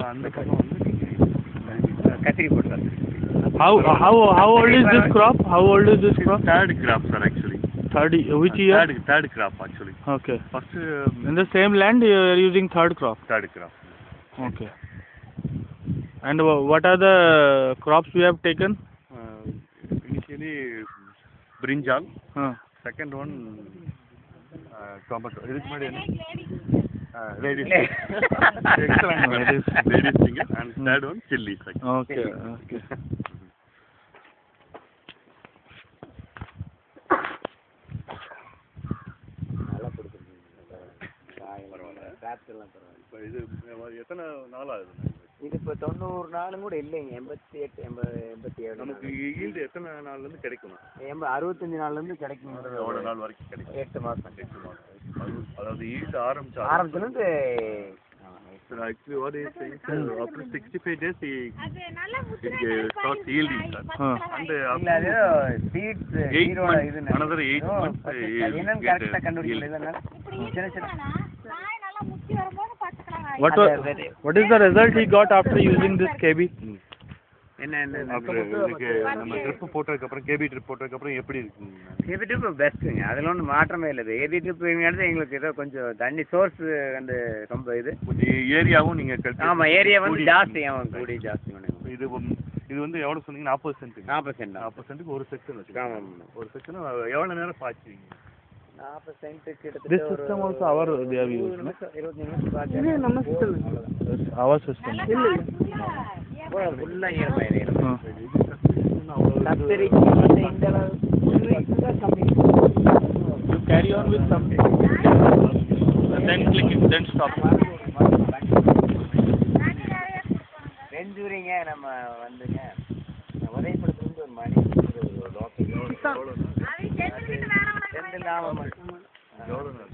அந்த பக்கம் வந்து கத்திரி போட்டாங்க. How old is this crop? How old is this crop? Third crop, sir, actually. Which year? Third crop, actually. Okay. First. In the same land you are using third crop. Third crop. Okay. And what are the crops we have taken? Initially brinjal. Second one tomato. It is made ladies. Excellent. Ladies finger. And third one chilies. Okay. Okay. இது எத்தனை நாள் ஆகுது? இது இப்போ 90 நாளும் கூட இல்லைங்க. 87 நமக்கு ஈல்டு எத்தனை நாள்லேருந்து கிடைக்கணும்? 65 நாள்லேருந்து கிடைக்கும். எவ்வளோ நாள் வரைக்கும் கிடைக்கும்? 8 மாதம். அதாவது yield ஆரம்பிச்சிலேருந்து actually what is saying, sir, after 65 days it starts yielding, sir. And seeds another 8 months என்னன்னு கரெக்ட்டா கண்டுபிடிக்கல. What is the result he got after using this KB? என்ன நம்ம ட்ரிப் போட்டதுக்கு அப்புறம் கேபி ட்ரிப் போட்டதுக்கு அப்புறம் எப்படி இருக்குங்க? கேபி ட்ரிப் பெஸ்ட்டுங்க. அதில் ஒன்றும் மாற்றமே இல்லை. ஏபி ட்ரிப்ங்கிறது எங்களுக்கு ஏதோ கொஞ்சம் தண்ணி சோர்ஸ் வந்து ரொம்ப இது ஏரியாவும் நீங்கள் ஆமாம் ஏரியா வந்து ஜாஸ்தி ஆகும். கூடி ஜாஸ்தி பண்ணுங்க. இது வந்து எவ்வளோ சொன்னீங்க? 40 சென்ட். 40 சென்ட்டுக்கு ஒரு செக்ஷன் வச்சுக்கோங்க. ஆமாம். ஒரு செக்ஷன் எவ்வளோ நேரம் பாய்ச்சுவீங்க? 40 சென்ட் கிட்டத்தட்ட. This system also our they have used. 20 நிமிஷம் பாய்ச்சா நம்ம சிஸ்டம். Our system. ஃபுல்லாக ஈரமாயிரும். You carry on with something and then click it, then stop. வெஞ்சூரிங்க நம்ம வந்துங்க உதயப்படுத்துறது ஒரு மணி செந்தில் ஆமாம். எவ்வளோ நாள்?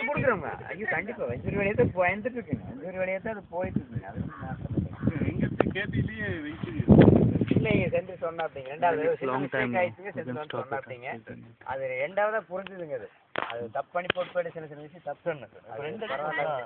கொடுக்குறோங்க. ஐயோ கண்டிப்பாக வெஞ்சூரி வழியாக தான் வந்துட்டு இருக்குங்க. வெஞ்சூரி வழியாக தான் அது போயிட்டு இருக்குங்க. அது எங்கே கேபிலேயே வெஞ்சூரி இல்லைங்க. சென்று சொன்னாப்பிங்க ரெண்டாவது ஆயிடுச்சுங்க. சென்று வந்து சொன்னாப்பிங்க. அது ரெண்டாவதாக புரிஞ்சுதுங்க. அது தப்பு பண்ணி போட்டு போயிட்டு சின்ன சின்ன விஷயம் தப்பு சொன்னேன் சார். அது ரெண்டு பரவாயில்ல.